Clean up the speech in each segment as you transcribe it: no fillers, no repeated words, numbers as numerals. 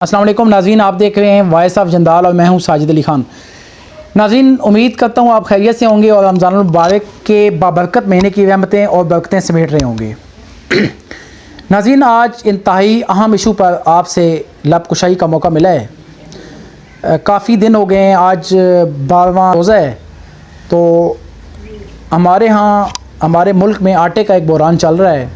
अस्सलाम वालेकुम नाज़रीन, आप देख रहे हैं वॉइस ऑफ जंदाल और मैं हूं साजिद अली ख़ान। नाज़रीन, उम्मीद करता हूं आप खैरियत से होंगे और रमज़ान मुबारक के बाबरकत महीने की रहमतें और बरकतें समेट रहे होंगे। नाज़रीन, आज इंतहाई अहम इशू पर आपसे लब कुशाई का मौका मिला है। काफ़ी दिन हो गए हैं, आज 12वां रोज़ा है। तो हमारे यहाँ हमारे मुल्क में आटे का एक बहरान चल रहा है।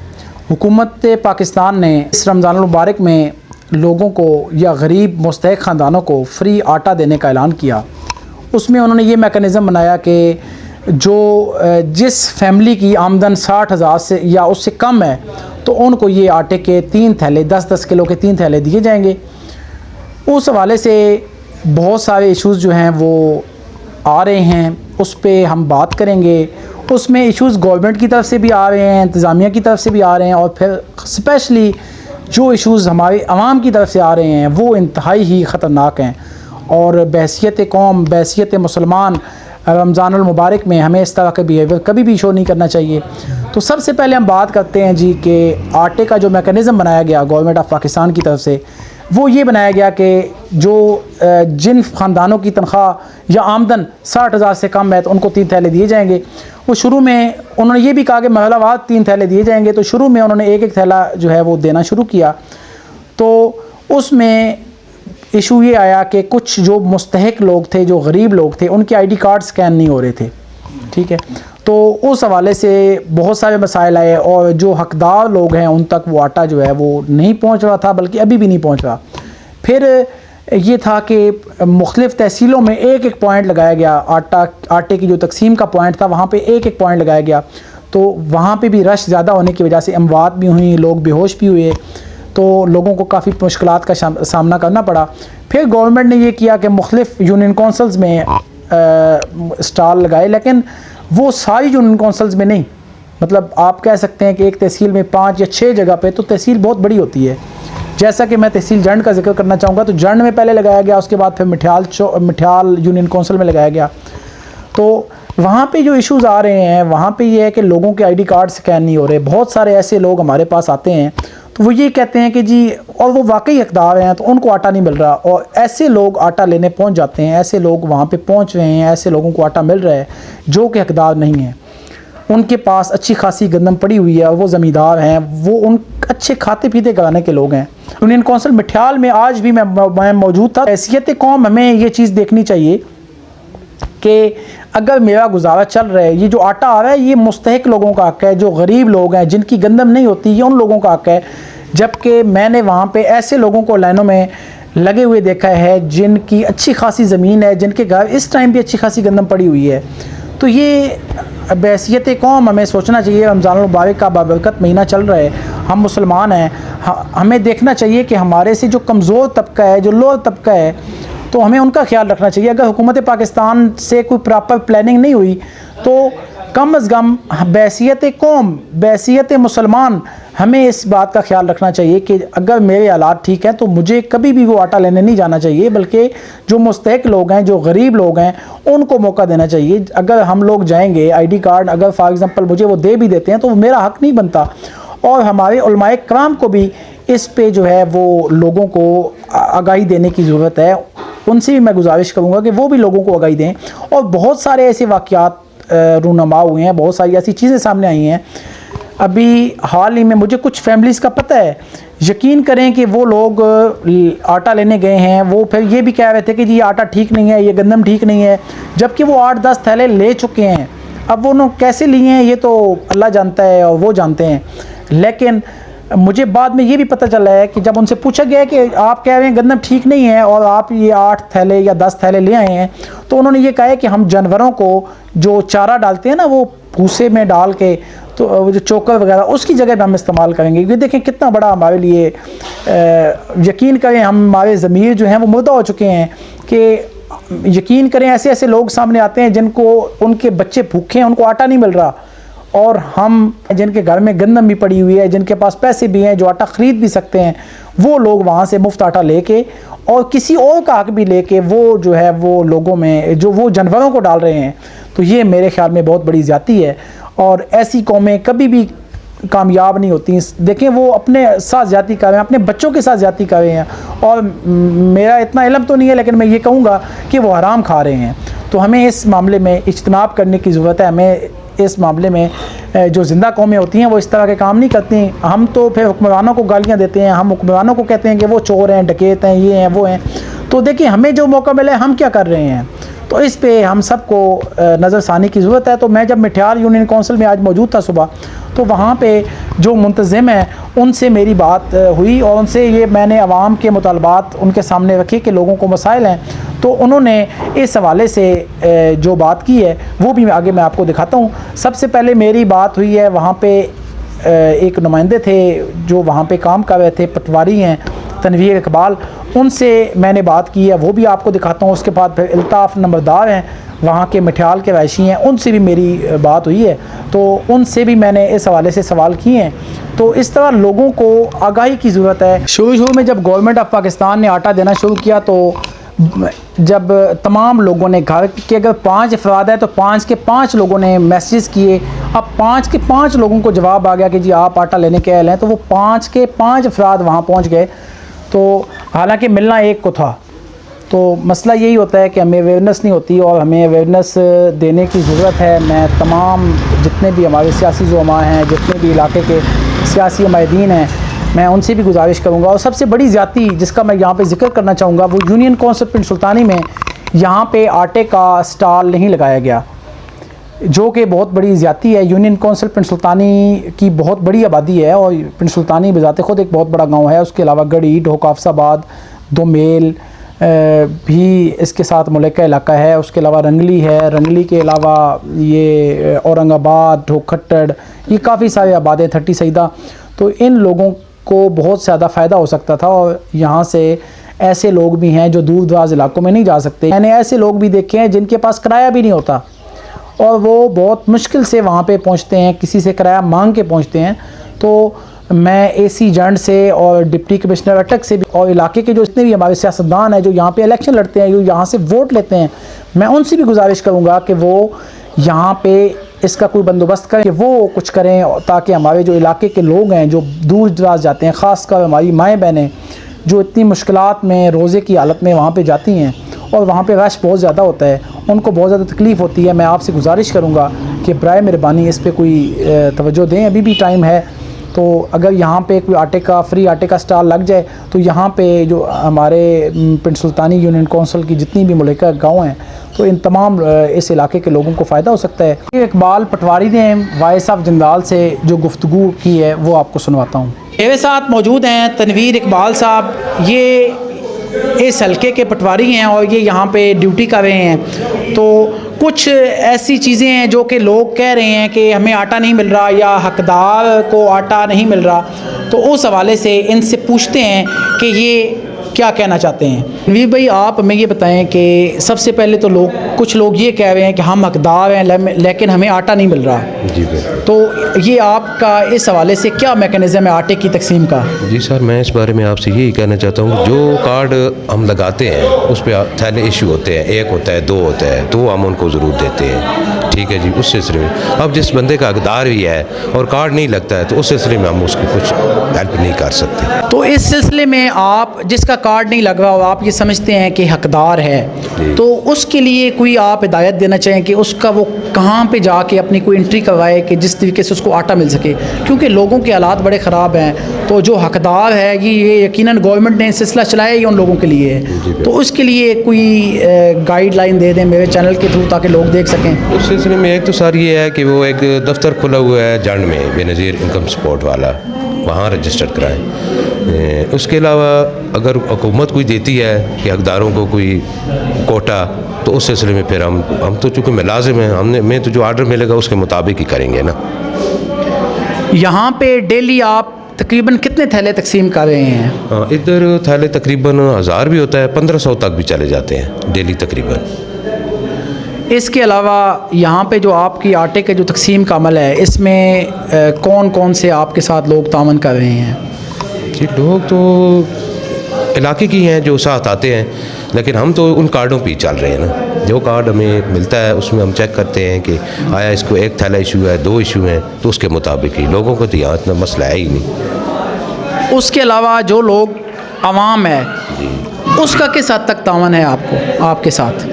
हुकूमत पाकिस्तान ने इस रमज़ान मुबारक में लोगों को या गरीब मुस्तहिक ख़ानदानों को फ्री आटा देने का ऐलान किया। उसमें उन्होंने ये मेकनिज़म बनाया कि जो जिस फैमिली की आमदन 60,000 से या उससे कम है तो उनको ये आटे के 3 थैले 10-10 किलो के 3 थैले दिए जाएंगे। उस हवाले से बहुत सारे इश्यूज़ जो हैं वो आ रहे हैं, उस पर हम बात करेंगे। उसमें इश्यूज़ गवर्नमेंट की तरफ से भी आ रहे हैं, इंतज़ामिया की तरफ से भी आ रहे हैं, और फिर स्पेशली जो इश्यूज़ हमारे अवाम की तरफ से आ रहे हैं वो इंतहाई ही ख़तरनाक हैं। और बहैसियत कौम, बहैसियत मुसलमान, रमज़ानुल मुबारक में हमें इस तरह का बिहेवियर कभी भी शो नहीं करना चाहिए। तो सबसे पहले हम बात करते हैं जी कि आटे का जो मेकनिज़म बनाया गया गवर्नमेंट ऑफ पाकिस्तान की तरफ से, वो ये बनाया गया कि जो जिन ख़ानदानों की तनख्वाह या आमदन 60,000 से कम है तो उनको 3 थैले दिए जाएंगे। वो शुरू में उन्होंने ये भी कहा कि महलावार 3 थैले दिए जाएंगे। तो शुरू में उन्होंने एक थैला जो है वो देना शुरू किया। तो उसमें इशू ये आया कि कुछ जो मुस्तहिक लोग थे, जो गरीब लोग थे, उनके ID कार्ड स्कैन नहीं हो रहे थे। ठीक है, तो उस हवाले से बहुत सारे मसाइल आए और जो हकदार लोग हैं उन तक वो आटा जो है वो नहीं पहुंच रहा था, बल्कि अभी भी नहीं पहुंच रहा। फिर ये था कि मुख्तलिफ़ तहसीलों में एक पॉइंट लगाया गया। आटे की जो तकसीम का पॉइंट था वहाँ पे एक पॉइंट लगाया गया। तो वहाँ पे भी रश ज़्यादा होने की वजह से अमवात भी हुई, लोग बेहोश भी हुए, तो लोगों को काफ़ी मुश्किलात का सामना करना पड़ा। फिर गवर्नमेंट ने ये किया कि मुख्तलिफ़ यूनियन कौंसल्स में स्टॉल लगाए, लेकिन वो सारी यूनियन कौंसल्स में नहीं। मतलब आप कह सकते हैं कि एक तहसील में 5 या 6 जगह पे, तो तहसील बहुत बड़ी होती है। जैसा कि मैं तहसील जंड का जिक्र करना चाहूँगा, तो जंड में पहले लगाया गया, उसके बाद फिर मिठ्याल यूनियन कौंसिल में लगाया गया। तो वहाँ पे जो इश्यूज़ आ रहे हैं, वहाँ पे ये है कि लोगों के ID कार्ड स्कैन नहीं हो रहे। बहुत सारे ऐसे लोग हमारे पास आते हैं तो वो ये कहते हैं कि जी, और वो वाकई हकदार हैं, तो उनको आटा नहीं मिल रहा, और ऐसे लोग आटा लेने पहुँच जाते हैं। ऐसे लोग वहाँ पे पहुँच रहे हैं, ऐसे लोगों को आटा मिल रहा है जो कि हकदार नहीं हैं। उनके पास अच्छी खासी गंदम पड़ी हुई है, वो ज़मींदार हैं, वो उन अच्छे खाते पीते कराने के लोग हैं। यूनियन कौंसिल मिठ्याल में आज भी मैं मौजूद था। हैसियत कौम हमें ये चीज़ देखनी चाहिए कि अगर मेरा गुजारा चल रहा है, ये जो आटा आ रहा है ये मुस्तहिक लोगों का हक़ है। जो गरीब लोग हैं, जिनकी गंदम नहीं होती, ये उन लोगों का हक़ है। जबकि मैंने वहाँ पे ऐसे लोगों को लाइनों में लगे हुए देखा है जिनकी अच्छी खासी ज़मीन है, जिनके घर इस टाइम भी अच्छी खासी गंदम पड़ी हुई है। तो ये बहैसियत कौम हमें सोचना चाहिए। रमज़ान मुबारक का बाबरकत महीना चल रहा है, हम मुसलमान हैं, हमें देखना चाहिए कि हमारे से जो कमज़ोर तबका है, जो लोअर तबका है, तो हमें उनका ख्याल रखना चाहिए। अगर हुकूमत पाकिस्तान से कोई प्रॉपर प्लानिंग नहीं हुई तो कम अज़ कम बहैसियत कौम, बहैसियत मुसलमान, हमें इस बात का ख्याल रखना चाहिए कि अगर मेरे हालात ठीक हैं तो मुझे कभी भी वो आटा लेने नहीं जाना चाहिए, बल्कि जो मुस्तहिक लोग हैं, जो गरीब लोग हैं, उनको मौका देना चाहिए। अगर हम लोग जाएंगे, ID कार्ड अगर फॉर एग्ज़ाम्पल मुझे वो दे भी देते हैं तो मेरा हक़ नहीं बनता। और हमारे उलमाए कराम को भी इस पे जो है वो लोगों को आगाही देने की ज़रूरत है। उनसे भी मैं गुजारिश करूँगा कि वो भी लोगों को आगाही दें। और बहुत सारे ऐसे वाक़यात रूनमा हुए हैं, बहुत सारी ऐसी चीज़ें सामने आई हैं। अभी हाल ही में मुझे कुछ फैमिलीज़ का पता है, यकीन करें कि वो लोग आटा लेने गए हैं, वो फिर ये भी कह रहे थे कि जी ये आटा ठीक नहीं है, ये गंदम ठीक नहीं है, जबकि वो 8-10 थैले ले चुके हैं। अब वो उन्होंने कैसे लिए हैं ये तो अल्लाह जानता है और वो जानते हैं। लेकिन मुझे बाद में ये भी पता चला है कि जब उनसे पूछा गया कि आप कह रहे हैं गंदम ठीक नहीं है और आप ये 8 थैले या 10 थैले ले आए हैं, तो उन्होंने ये कहा है कि हम जानवरों को जो चारा डालते हैं ना, वो भूसे में डाल के, तो जो चोकर वगैरह उसकी जगह पे हम इस्तेमाल करेंगे। ये देखें कितना बड़ा हमारे लिए, यकीन करें हमारे ज़मीर जो हैं वो मुर्दा हो चुके हैं कि यकीन करें ऐसे ऐसे लोग सामने आते हैं जिनको उनके बच्चे भूखे हैं, उनको आटा नहीं मिल रहा, और हम जिनके घर में गंदम भी पड़ी हुई है, जिनके पास पैसे भी हैं, जो आटा ख़रीद भी सकते हैं, वो लोग वहाँ से मुफ्त आटा लेके और किसी और का हक़ भी लेके वो जो है वो लोगों में जो वो जानवरों को डाल रहे हैं। तो ये मेरे ख्याल में बहुत बड़ी ज़्यादती है। और ऐसी कौमें कभी भी कामयाब नहीं होती। देखें वो अपने साथ ज़्यादती कर रहे हैं, अपने बच्चों के साथ ज़्यादती कर रहे हैं, और मेरा इतना इल्म तो नहीं है लेकिन मैं ये कहूँगा कि वो हराम खा रहे हैं। तो हमें इस मामले में इज्तनाब करने की ज़रूरत है। हमें इस मामले में जो ज़िंदा कौमें होती हैं वो इस तरह के काम नहीं करती। हम तो फिर हुक्मरानों को गालियाँ देते हैं, हम हुक्मरानों को कहते हैं कि वो चोर हैं, डकैत हैं, ये हैं, वो हैं। तो देखिए हमें जो मौका मिला है हम क्या कर रहे हैं, तो इस पे हम सबको नज़रसानी की ज़रूरत है। तो मैं जब मिठियाल यूनियन कौंसिल में आज मौजूद था सुबह, तो वहाँ पे जो मुंतज़िम है उनसे मेरी बात हुई और उनसे ये मैंने अवाम के मुतालबात उनके सामने रखे कि लोगों को मसाइल हैं। तो उन्होंने इस हवाले से जो बात की है वो भी आगे मैं आपको दिखाता हूँ। सबसे पहले मेरी बात हुई है, वहाँ पे एक नुमाइंदे थे जो वहाँ पे काम कर रहे थे, पटवारी हैं तनवीर इकबाल, उनसे मैंने बात की है, वो भी आपको दिखाता हूँ। उसके बाद फिर अल्ताफ़ नंबरदार हैं, वहाँ के मिठियाल के रहायशी हैं, उनसे भी मेरी बात हुई है, तो उनसे भी मैंने इस हवाले से सवाल किए हैं। तो इस तरह लोगों को आगाही की ज़रूरत है। शुरू में जब गवर्नमेंट ऑफ पाकिस्तान ने आटा देना शुरू किया, तो जब तमाम लोगों ने घर के अगर 5 अफराद है तो 5 के 5 लोगों ने मैसेज किए। अब 5 के 5 लोगों को जवाब आ गया कि जी आप आटा लेने के आए हैं, तो वो 5 के 5 अफराद वहाँ पहुँच गए। तो हालांकि मिलना एक को था। तो मसला यही होता है कि हमें अवेयरनेस नहीं होती और हमें अवेयरनेस देने की ज़रूरत है। मैं तमाम जितने भी हमारे सियासी ज़ुमा हैं, जितने भी इलाके के सियासी नुमाइंदीन हैं, मैं उनसे भी गुजारिश करूँगा। और सबसे बड़ी ज़्यादती जिसका मैं यहाँ पे ज़िक्र करना चाहूँगा वो यूनियन कौंसिल पिंड सुल्तानी में यहाँ पे आटे का स्टॉल नहीं लगाया गया, जो कि बहुत बड़ी ज़्यादती है। यूनियन कौंसिल पिंड सुल्तानी की बहुत बड़ी आबादी है और पिंड सुल्तानी बजाते ख़ुद एक बहुत बड़ा गांव है। उसके अलावा गढ़ी, ढोकाफसाबाद, दोमेल भी इसके साथ मुल्का इलाका है। उसके अलावा रंगली है, रंगली के अलावा ये औरंगाबाद, ढोखट्टड़, ये काफ़ी सारे आबाद 30 सईदा। तो इन लोगों को बहुत ज़्यादा फ़ायदा हो सकता था और यहाँ से ऐसे लोग भी हैं जो दूर दराज इलाकों में नहीं जा सकते। मैंने ऐसे लोग भी देखे हैं जिनके पास किराया भी नहीं होता और वो बहुत मुश्किल से वहाँ पे पहुँचते हैं, किसी से किराया मांग के पहुँचते हैं। तो मैं एसी जंड से और डिप्टी कमिश्नर अटक से भी और इलाके के जो जितने भी हमारे सियासतदान हैं जो यहाँ पे इलेक्शन लड़ते हैं, जो यहाँ से वोट लेते हैं, मैं उनसे भी गुजारिश करूँगा कि वो यहाँ पे इसका कोई बंदोबस्त करें, कि वो कुछ करें ताकि हमारे जो इलाके के लोग हैं जो दूर दराज जाते हैं, ख़ासकर हमारी माएँ बहनें जो इतनी मुश्किलात में रोज़े की हालत में वहाँ पे जाती हैं और वहाँ पे रश बहुत ज़्यादा होता है, उनको बहुत ज़्यादा तकलीफ़ होती है। मैं आपसे गुजारिश करूँगा कि बराए मेहरबानी इस पर कोई तवज्जो दें, अभी भी टाइम है। तो अगर यहाँ पे कोई फ्री आटे का स्टॉल लग जाए तो यहाँ पे जो हमारे पिंड सुल्तानी यूनियन कौंसिल की जितनी भी मुल्का गाँव हैं, तो इन तमाम इस इलाके के लोगों को फ़ायदा हो सकता है। इकबाल पटवारी ने वाइस ऑफ जंदाल से जो गुफ्तगू की है वो आपको सुनवाता हूँ। मेरे साथ मौजूद हैं तनवीर इकबाल साहब, ये इस हल्के के पटवारी हैं और ये यहाँ पे ड्यूटी कर रहे हैं। तो कुछ ऐसी चीज़ें हैं जो कि लोग कह रहे हैं कि हमें आटा नहीं मिल रहा या हकदार को आटा नहीं मिल रहा, तो उस हवाले से इनसे पूछते हैं कि ये क्या कहना चाहते हैं। वीर भाई आप हमें ये बताएं कि सबसे पहले तो कुछ लोग ये कह रहे हैं कि हम हकदार हैं लेकिन हमें आटा नहीं मिल रहा। जी भाई, तो ये आपका इस हवाले से क्या मैकेनिज़्म है आटे की तकसीम का? जी सर, मैं इस बारे में आपसे यही कहना चाहता हूँ, जो कार्ड हम लगाते हैं उस पर थैले इशू होते हैं, 1 होता है, 2 होता है, तो हम उनको ज़रूर देते हैं, ठीक है जी। उस सिलसिले में अब जिस बंदे का हकदार भी है और कार्ड नहीं लगता है तो उस सिलसिले में हम उसकी कुछ हेल्प नहीं कर सकते। तो इस सिलसिले में आप जिसका कार्ड नहीं लग रहा और आप ये समझते हैं कि हकदार है, तो उसके लिए कोई आप हिदायत देना चाहें कि उसका वो कहाँ पे जाके अपनी कोई एंट्री करवाए कि जिस तरीके से उसको आटा मिल सके, क्योंकि लोगों के हालात बड़े ख़राब हैं। तो जो हकदार है ये यकीनन गवर्नमेंट ने सिलसिला चलाया ही उन लोगों के लिए है, तो उसके लिए कोई गाइडलाइन दे दें मेरे चैनल के थ्रू ताकि लोग देख सकें। उस सिलसिले में एक तो सर ये है कि वो एक दफ्तर खुला हुआ है जंड में, बेनज़ीर इनकम सपोर्ट वाला, वहाँ रजिस्टर कराएं। उसके अलावा अगर हुकूमत कोई देती है कि हकदारों को कोई कोटा, तो उस सिलसिले में फिर हम तो चूँकि मुलाजिम हैं, मैं तो जो आर्डर मिलेगा उसके मुताबिक ही करेंगे ना। यहाँ पे डेली आप तकरीबन कितने थैले तकसीम कर रहे हैं? हाँ, इधर थैले तकरीबन 1000 भी होता है, 1500 तक भी चले जाते हैं डेली तकरीबन। इसके अलावा यहाँ पे जो आपकी आटे के जो तकसीम का अमल है, इसमें कौन कौन से आपके साथ लोग तामन कर रहे हैं? जी, लोग तो इलाके की हैं जो साथ आते हैं, लेकिन हम तो उन कार्डों पे ही चल रहे हैं ना। जो कार्ड हमें मिलता है उसमें हम चेक करते हैं कि आया इसको एक थैला इशू है, 2 इशू हैं, तो उसके मुताबिक ही। लोगों को तो यहाँ इतना मसला है ही नहीं। उसके अलावा जो लोग आवाम है उसका किस हद तक तावन है आपको, आपके साथ?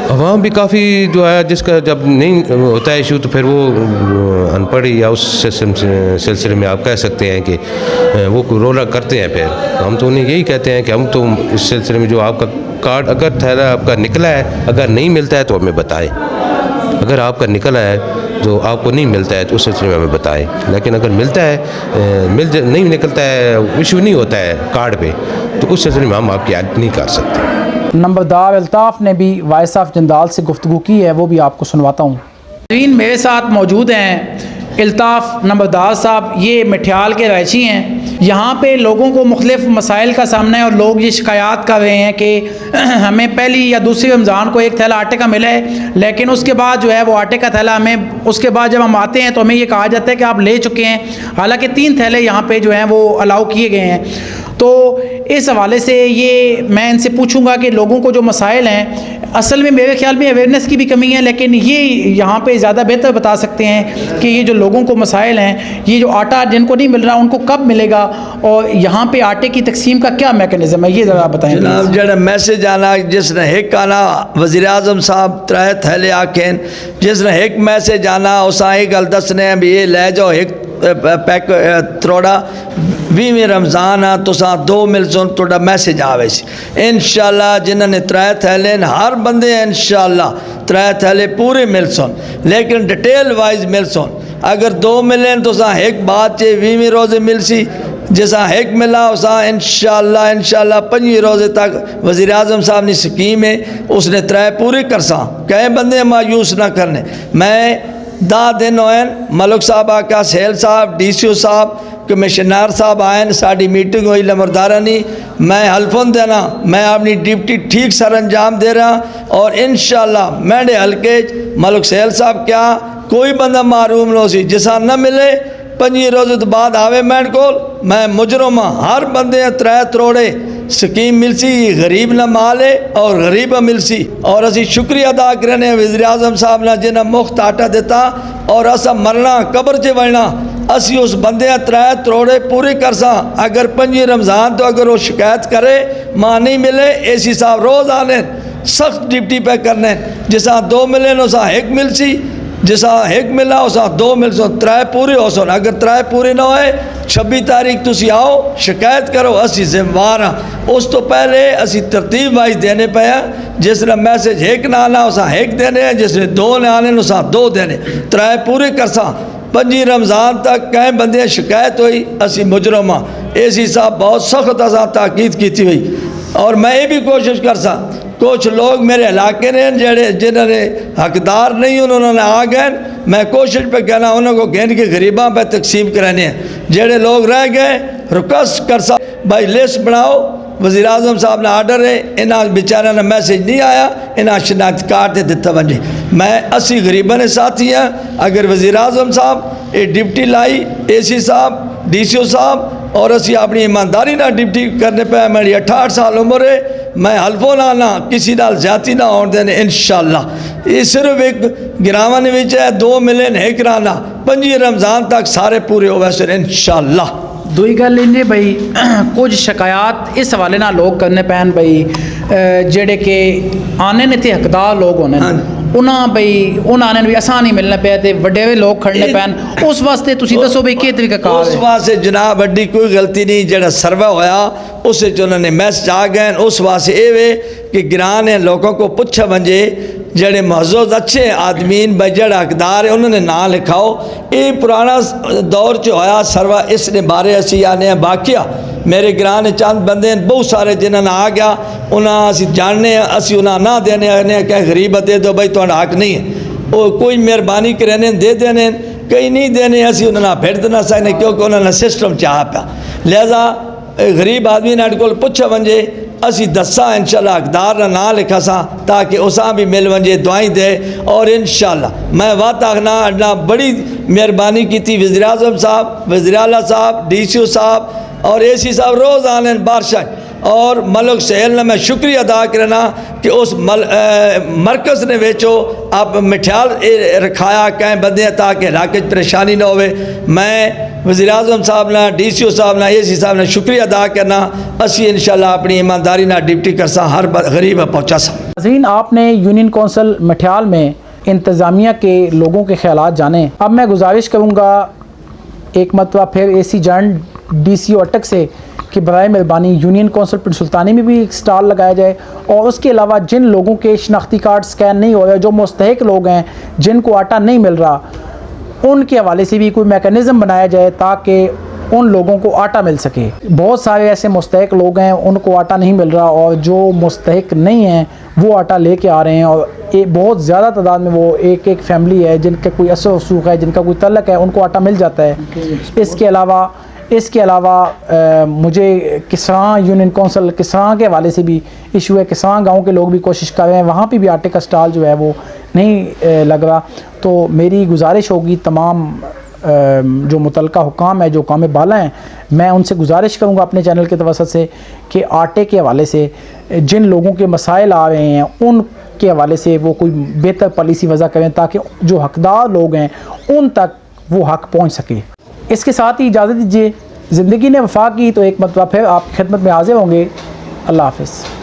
अवाम भी काफ़ी जो है, जिसका जब नहीं होता है इशू तो फिर वो अनपढ़ या उस सिलसिले में आप कह सकते हैं कि वो रोला करते हैं। फिर हम तो उन्हें यही कहते हैं कि हम तो इस सिलसिले में जो आपका कार्ड अगर थैला आपका निकला है, अगर नहीं मिलता है तो हमें बताएं। अगर आपका निकला है जो आपको नहीं मिलता है तो उस सिलसिले में हमें बताएं। लेकिन अगर मिलता है नहीं निकलता है, इशू नहीं होता है कार्ड पे, तो उस सिलसिले में हम आपकी हेल्प नहीं कर सकते। नंबरदार अल्ताफ़ ने भी वाइस साहब जंदाल से गुफ्तगू की है, वो भी आपको सुनवाता हूँ। मेरे साथ मौजूद हैं अल्ताफ़ नंबरदार साहब, ये मठियाल के रहायशी हैं। यहाँ पे लोगों को मुख्तलिफ मसाइल का सामना है और लोग ये शिकायत कर रहे हैं कि हमें पहली या दूसरी रमज़ान को एक थैला आटे का मिला है, लेकिन उसके बाद जो है वो आटे का थैला हमें, उसके बाद जब हम आते हैं तो हमें ये कहा जाता है कि आप ले चुके हैं, हालांकि 3 थैले यहाँ पे जो हैं वो अलाउ किए गए हैं। तो इस हवाले से ये मैं इनसे पूछूंगा कि लोगों को जो मसाइल हैं, असल में मेरे ख्याल में अवेयरनेस की भी कमी है, लेकिन ये यहाँ पे ज़्यादा बेहतर बता सकते हैं कि ये जो लोगों को मसाइल हैं, ये जो आटा जिनको नहीं मिल रहा उनको कब मिलेगा और यहाँ पे आटे की तकसीम का क्या मैकेनिज़्म है, ये ज़रा बताएं जनाब। जड़ा मैसेज आना जिसने एक आना वज़ीर आज़म साहब 3 थैले आखें, जिसने एक मैसेज आना उस एक गल दसने भी ये ले जाओ एक पैक त्रोड़ा 20 रमज़ान आ तुसा 2 मिल सुन थोड़ा मैसेज आवे सी। इंशाअल्लाह जिन्होंने 3 थैले हर बंदे इंशाअल्लाह 3 थैले पूरे मिल सुन, लेकिन डिटेल वाइज मिल सुन। अगर 2 मिलें तो एक बात चे 20 रोज़े मिल सी, जैसा एक मिला उसा इंशाअल्लाह 5 रोज़े तक वज़ीर आज़म साहब ने स्कीम है, उसने 3 पूरे कर सा। कई बंदे मायूस ना करने। मैं 10 दिन होए मलिक साहब आका सहेल साहब DCO साहब कमिश्नर साहब आए, साड़ी मीटिंग हुई लमरदारानी, मैं हल्फन देना मैं अपनी ड्यूटी ठीक सर अंजाम दे रहा और इंशाअल्लाह मेरे हल्के मलिक सहेल साहब क्या कोई बंदा मारूम लो सी जिसा न मिले 5 रोज़े तो बाद आवे मेरे को, मैं मुजरम हर बंदे 3 त्रोड़े स्कीम मिलसी, गरीब न माले और गरीब मिलसी। और असी शुक्रिया अदा करने वज़ीर आज़म साहब ने जिन्हें मुफ्त आटा दिता और असा मरना कब्र च वड़ना असी उस बंदे 3 त्रोड़े पूरे कर सा। अगर 5 रमज़ान तो अगर वो शिकायत करे माँ नहीं मिले AC साहब रोज़ आने सख्त ड्यूटी पे करने, जिसा 2 मिले उसा 1 मिलसी, जिसा 1 मिला उसा 2 मिल सो 3 पूरे हो सो। अगर 3 पूरे ना होए 26 तारीख तुसी आओ शिकायत करो, असी जिम्मेवार हाँ। उस तो पहले असी तरतीब वाइज देने पे हैं, जिसने मैसेज 1 ना आना उसा 1 देने, जिसने 2 ना आने उसा 2 देने, 3 पूरे कर सा। 5 रमज़ान तक कई बंदे शिकायत हुई असी मुजरम हाँ। AC साहब बहुत सख्त असा ताकीद की हुई और मैं ये भी कोशिश कर सा। कुछ लोग मेरे इलाके ने जड़े जिन्होंने हकदार नहीं उन्होंने आ गए, मैं कोशिश पे कहना उन्होंने गिन के गरीबों पे तकसीम कराने हैं। जेड़े लोग रह गए रिक्वेस्ट कर सा भाई लिस्ट बनाओ, वज़ीर आज़म साहब ने आर्डर है, इन्होंने बेचारा ने मैसेज नहीं आया, इन्हें शनाख्त कार्ड दिता वजे। मैं 80 गरीबों ने साथी हैं। अगर वज़ीर आज़म साहब ये डिप्टी लाई AC साहब DCO साहब और असी अपनी ईमानदारी ना डिप्टी करने पे, मेरी 68 साल उम्र है, मैं हल्फो ना किसी नाल ज्यादा ना होने देने इंशाअल्लाह। ये सिर्फ एक गिरावन विच है 2 मिले 1 राना 5 रमज़ान तक सारे पूरे हो वैसे इंशाअल्लाह। दूई गल इन्हें भाई कुछ शिकायत इस हवाले ना लोग करने पैन भाई जेड़े के आने ने थे हकदार लोग होने उन्हें भाई उन्होंने भी आसान नहीं मिलना पे ते वडेरे लोग खड़ने पैन, उस वास्ते तुसी दसो भाई के तरीका कार उस वास्ते जनाब बड़ी कोई गलती नहीं, जड़ा सर्वे होया उस उन्होंने मैसेज आ गए। उस वास्ते ये वे कि गिरान है लोगों को पूछा वजे जड़े महजूज अच्छे आदमीन बजट हकदार है उन्होंने ना लिखाओ। ये पुराना दौर च होया सर्वा, इसने बारे असी आने बाकिया मेरे ग्रां ने चंद बंदे बहुत सारे जिन्होंने आ गया उन्हें असी जानने असी उन्हें ना देने आने क्या गरीब दे दो भाई थोड़ा हक नहीं है, वो कोई मेहरबानी करे दे देने, कई नहीं देने असी उन्हें फिर देना सकते क्योंकि उन्होंने सिस्टम चाह पाया। लिहाजा गरीब आदमी ने अॼुकल्ह पुछे वजे असी दसा इंशाअल्लाह हकदार ना लिखा सा ताकि उसा भी मिल वजे दुआई दे। और इंशाअल्लाह मैं वात आखना अड्डा बड़ी मेहरबानी की थी वज़ीर आज़म साहब, वज़ीर आला साहब, DCO साहब और एसी साहब रोज़ आने बारशा और मलक सहल ने मैं शुक्रिया अदा करना कि उस मरकज़ ने वेचो आप मिठाल रखाया कहीं बंदे ताकि इलाके परेशानी ना होवे। मैं वज़ीर आज़म साहब ना DCO साहब ना AC साहब ने शुक्रिया अदा करना। असी इंशाल्लाह अपनी ईमानदारी ना डिप्टी करसा हर गरीब पहुँचा सा। नाज़रीन, आपने यूनियन कौंसिल मठियाल में इंतज़ामिया के लोगों के ख्यालात जाने। अब मैं गुजारिश करूँगा एक मरतबा फिर AC जॉइंट DCO अटक से कि बराए मेहरबानी यूनियन कौंसिल पिंड सुल्तानी में भी एक स्टॉल लगाया जाए और उसके अलावा जिन लोगों के शनाख्ती कार्ड स्कैन नहीं हो रहे, जो मुस्तहिक लोग हैं जिनको आटा नहीं मिल रहा, उनके हवाले से भी कोई मैकेनिज़्म बनाया जाए ताकि उन लोगों को आटा मिल सके। बहुत सारे ऐसे मुस्तहिक लोग हैं उनको आटा नहीं मिल रहा और जो मुस्तहिक नहीं हैं वो आटा लेके आ रहे हैं और बहुत ज़्यादा तादाद में वो एक फैमिली है जिनका कोई असर वसूख है, जिनका कोई तल्लक है, उनको आटा मिल जाता है। इसके अलावा मुझे किसान यूनियन कौंसिल किसान के हवाले से भी इशू है। किसान गांव के लोग भी कोशिश कर रहे हैं, वहाँ पे भी आटे का स्टॉल जो है वो नहीं लग रहा। तो मेरी गुजारिश होगी तमाम जो मुतलका हुकाम है, जो काम बाला हैं, मैं उनसे गुजारिश करूँगा अपने चैनल के तवसत से कि आटे के हवाले से जिन लोगों के मसाइल आ रहे हैं उनके हवाले से वो कोई बेहतर पॉलिसी वज़ा करें ताकि जो हकदार लोग हैं उन तक वो हक पहुँच सके। इसके साथ ही इजाज़त दीजिए। ज़िंदगी ने वफ़ा की तो एक मरतबा फिर आपकी खिदमत में हाज़िर होंगे। अल्लाह हाफ़िज़।